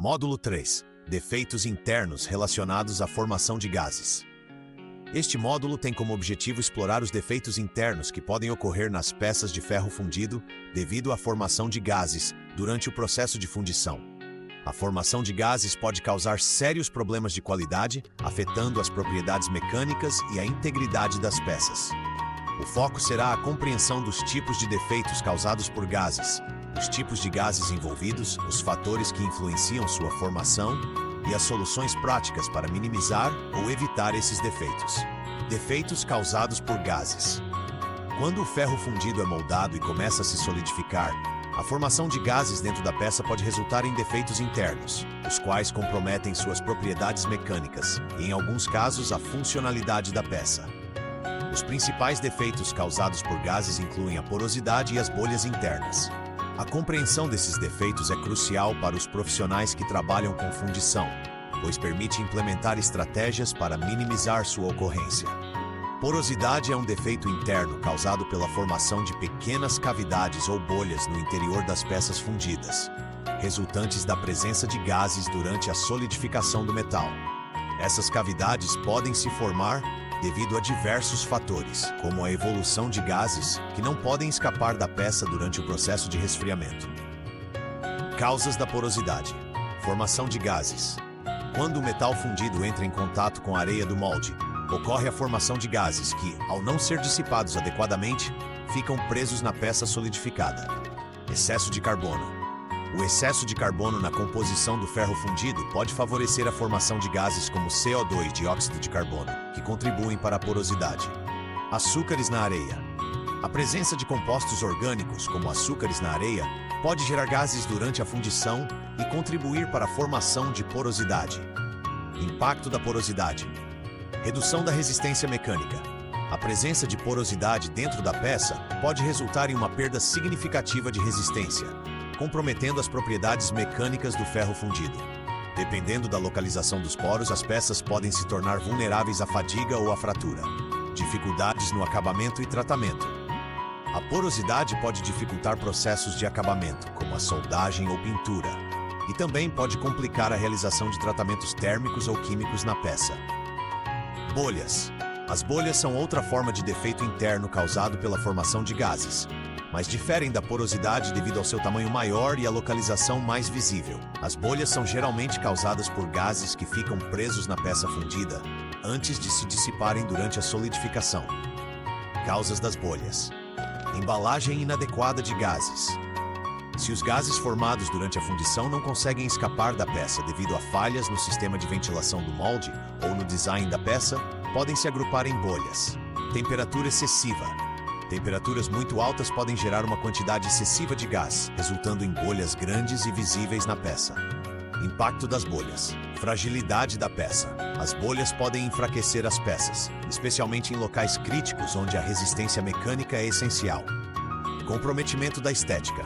Módulo 3. Defeitos internos relacionados à formação de gases. Este módulo tem como objetivo explorar os defeitos internos que podem ocorrer nas peças de ferro fundido devido à formação de gases durante o processo de fundição. A formação de gases pode causar sérios problemas de qualidade, afetando as propriedades mecânicas e a integridade das peças. O foco será a compreensão dos tipos de defeitos causados por gases, os tipos de gases envolvidos, os fatores que influenciam sua formação e as soluções práticas para minimizar ou evitar esses defeitos. Defeitos causados por gases. Quando o ferro fundido é moldado e começa a se solidificar, a formação de gases dentro da peça pode resultar em defeitos internos, os quais comprometem suas propriedades mecânicas e, em alguns casos, a funcionalidade da peça. Os principais defeitos causados por gases incluem a porosidade e as bolhas internas. A compreensão desses defeitos é crucial para os profissionais que trabalham com fundição, pois permite implementar estratégias para minimizar sua ocorrência. Porosidade é um defeito interno causado pela formação de pequenas cavidades ou bolhas no interior das peças fundidas, resultantes da presença de gases durante a solidificação do metal. Essas cavidades podem se formar devido a diversos fatores, como a evolução de gases que não podem escapar da peça durante o processo de resfriamento. Causas da porosidade. Formação de gases. Quando o metal fundido entra em contato com a areia do molde, ocorre a formação de gases que, ao não ser dissipados adequadamente, ficam presos na peça solidificada. Excesso de carbono. O excesso de carbono na composição do ferro fundido pode favorecer a formação de gases como CO2 e dióxido de carbono, que contribuem para a porosidade. Açúcares na areia. A presença de compostos orgânicos, como açúcares na areia, pode gerar gases durante a fundição e contribuir para a formação de porosidade. Impacto da porosidade. Redução da resistência mecânica. A presença de porosidade dentro da peça pode resultar em uma perda significativa de resistência, comprometendo as propriedades mecânicas do ferro fundido. Dependendo da localização dos poros, as peças podem se tornar vulneráveis à fadiga ou à fratura. Dificuldades no acabamento e tratamento. A porosidade pode dificultar processos de acabamento, como a soldagem ou pintura, e também pode complicar a realização de tratamentos térmicos ou químicos na peça. Bolhas. As bolhas são outra forma de defeito interno causado pela formação de gases, mas diferem da porosidade devido ao seu tamanho maior e à localização mais visível. As bolhas são geralmente causadas por gases que ficam presos na peça fundida antes de se dissiparem durante a solidificação. Causas das bolhas. Embalagem inadequada de gases. Se os gases formados durante a fundição não conseguem escapar da peça devido a falhas no sistema de ventilação do molde ou no design da peça, podem se agrupar em bolhas. Temperatura excessiva. Temperaturas muito altas podem gerar uma quantidade excessiva de gás, resultando em bolhas grandes e visíveis na peça. Impacto das bolhas. Fragilidade da peça. As bolhas podem enfraquecer as peças, especialmente em locais críticos onde a resistência mecânica é essencial. Comprometimento da estética.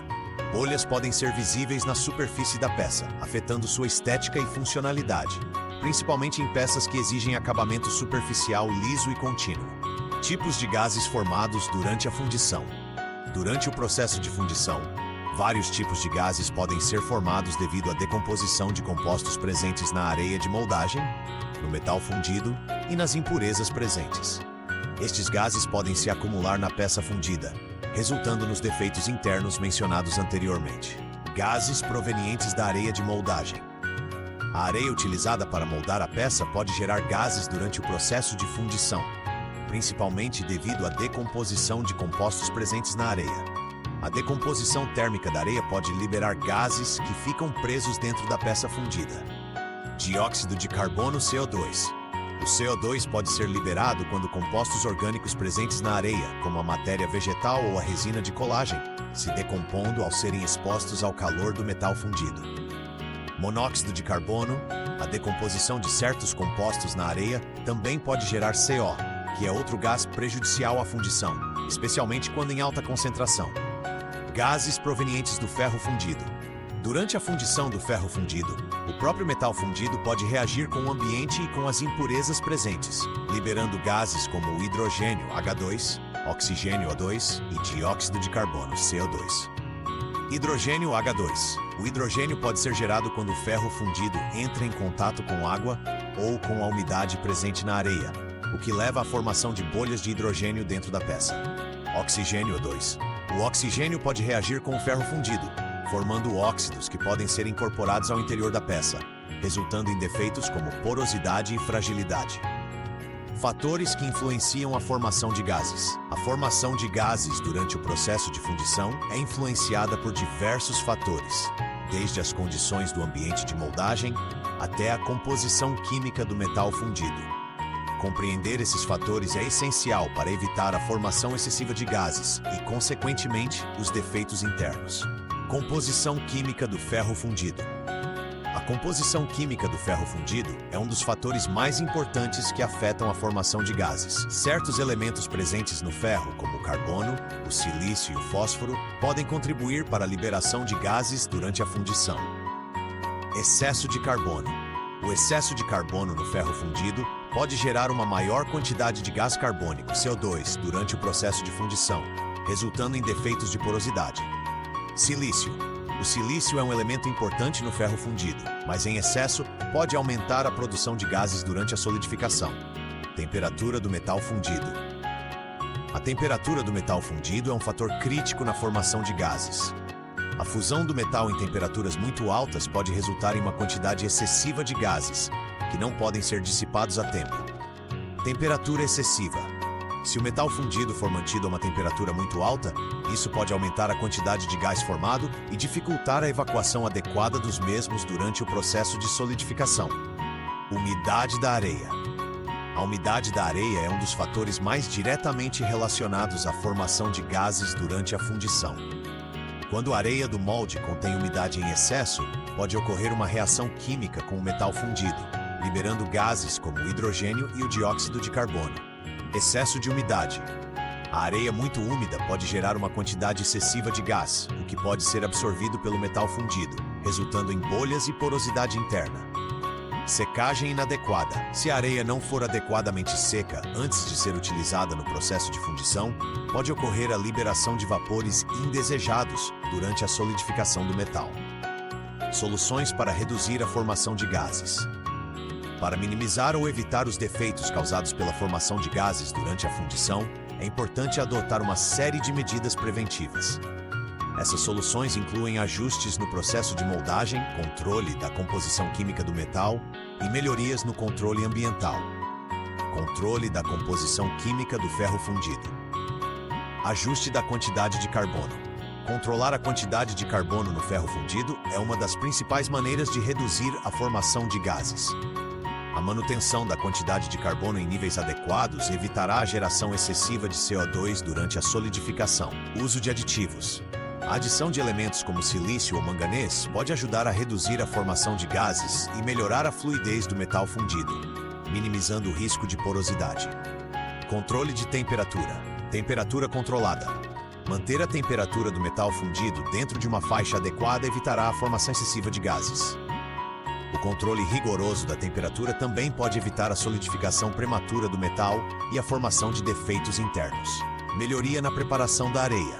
Bolhas podem ser visíveis na superfície da peça, afetando sua estética e funcionalidade, principalmente em peças que exigem acabamento superficial liso e contínuo. Tipos de gases formados durante a fundição. Durante o processo de fundição, vários tipos de gases podem ser formados devido à decomposição de compostos presentes na areia de moldagem, no metal fundido e nas impurezas presentes. Estes gases podem se acumular na peça fundida, resultando nos defeitos internos mencionados anteriormente. Gases provenientes da areia de moldagem. A areia utilizada para moldar a peça pode gerar gases durante o processo de fundição, principalmente devido à decomposição de compostos presentes na areia. A decomposição térmica da areia pode liberar gases que ficam presos dentro da peça fundida. Dióxido de carbono CO2. O CO2 pode ser liberado quando compostos orgânicos presentes na areia, como a matéria vegetal ou a resina de colagem, se decompondo ao serem expostos ao calor do metal fundido. Monóxido de carbono. A decomposição de certos compostos na areia também pode gerar CO, que é outro gás prejudicial à fundição, especialmente quando em alta concentração. Gases provenientes do ferro fundido. Durante a fundição do ferro fundido, o próprio metal fundido pode reagir com o ambiente e com as impurezas presentes, liberando gases como o hidrogênio H2, oxigênio O2 e dióxido de carbono CO2. Hidrogênio H2. O hidrogênio pode ser gerado quando o ferro fundido entra em contato com água ou com a umidade presente na areia, o que leva à formação de bolhas de hidrogênio dentro da peça. Oxigênio O2. O oxigênio pode reagir com o ferro fundido, formando óxidos que podem ser incorporados ao interior da peça, resultando em defeitos como porosidade e fragilidade. Fatores que influenciam a formação de gases. A formação de gases durante o processo de fundição é influenciada por diversos fatores, desde as condições do ambiente de moldagem até a composição química do metal fundido. Compreender esses fatores é essencial para evitar a formação excessiva de gases e, consequentemente, os defeitos internos. Composição química do ferro fundido. A composição química do ferro fundido é um dos fatores mais importantes que afetam a formação de gases. Certos elementos presentes no ferro, como o carbono, o silício e o fósforo, podem contribuir para a liberação de gases durante a fundição. Excesso de carbono. O excesso de carbono no ferro fundido pode gerar uma maior quantidade de gás carbônico, CO2, durante o processo de fundição, resultando em defeitos de porosidade. Silício. O silício é um elemento importante no ferro fundido, mas em excesso pode aumentar a produção de gases durante a solidificação. Temperatura do metal fundido. A temperatura do metal fundido é um fator crítico na formação de gases. A fusão do metal em temperaturas muito altas pode resultar em uma quantidade excessiva de gases, que não podem ser dissipados a tempo. Temperatura excessiva. Se o metal fundido for mantido a uma temperatura muito alta, isso pode aumentar a quantidade de gás formado e dificultar a evacuação adequada dos mesmos durante o processo de solidificação. Umidade da areia. A umidade da areia é um dos fatores mais diretamente relacionados à formação de gases durante a fundição. Quando a areia do molde contém umidade em excesso, pode ocorrer uma reação química com o metal fundido, liberando gases como o hidrogênio e o dióxido de carbono. Excesso de umidade. A areia muito úmida pode gerar uma quantidade excessiva de gás, o que pode ser absorvido pelo metal fundido, resultando em bolhas e porosidade interna. Secagem inadequada. Se a areia não for adequadamente seca antes de ser utilizada no processo de fundição, pode ocorrer a liberação de vapores indesejados durante a solidificação do metal. Soluções para reduzir a formação de gases. Para minimizar ou evitar os defeitos causados pela formação de gases durante a fundição, é importante adotar uma série de medidas preventivas. Essas soluções incluem ajustes no processo de moldagem, controle da composição química do metal e melhorias no controle ambiental. Controle da composição química do ferro fundido. Ajuste da quantidade de carbono. Controlar a quantidade de carbono no ferro fundido é uma das principais maneiras de reduzir a formação de gases. A manutenção da quantidade de carbono em níveis adequados evitará a geração excessiva de CO2 durante a solidificação. Uso de aditivos. A adição de elementos como silício ou manganês pode ajudar a reduzir a formação de gases e melhorar a fluidez do metal fundido, minimizando o risco de porosidade. Controle de temperatura. Temperatura controlada. Manter a temperatura do metal fundido dentro de uma faixa adequada evitará a formação excessiva de gases. O controle rigoroso da temperatura também pode evitar a solidificação prematura do metal e a formação de defeitos internos. Melhoria na preparação da areia.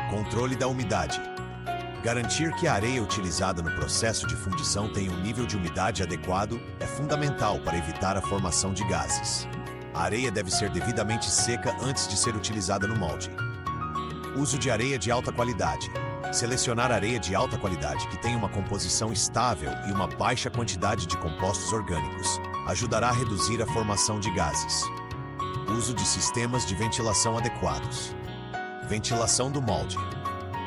Controle da umidade. Garantir que a areia utilizada no processo de fundição tenha um nível de umidade adequado é fundamental para evitar a formação de gases. A areia deve ser devidamente seca antes de ser utilizada no molde. Uso de areia de alta qualidade. Selecionar areia de alta qualidade que tenha uma composição estável e uma baixa quantidade de compostos orgânicos ajudará a reduzir a formação de gases. Uso de sistemas de ventilação adequados. Ventilação do molde.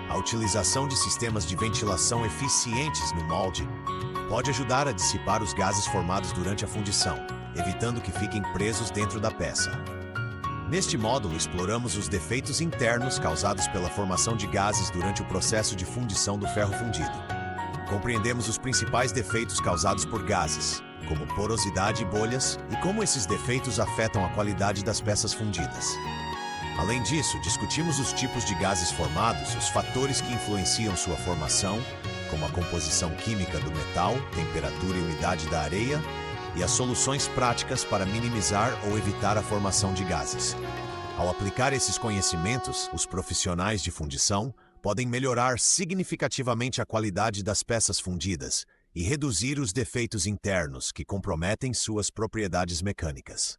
A utilização de sistemas de ventilação eficientes no molde pode ajudar a dissipar os gases formados durante a fundição, evitando que fiquem presos dentro da peça. Neste módulo, exploramos os defeitos internos causados pela formação de gases durante o processo de fundição do ferro fundido. Compreendemos os principais defeitos causados por gases, como porosidade e bolhas, e como esses defeitos afetam a qualidade das peças fundidas. Além disso, discutimos os tipos de gases formados, os fatores que influenciam sua formação, como a composição química do metal, temperatura e umidade da areia, e as soluções práticas para minimizar ou evitar a formação de gases. Ao aplicar esses conhecimentos, os profissionais de fundição podem melhorar significativamente a qualidade das peças fundidas e reduzir os defeitos internos que comprometem suas propriedades mecânicas.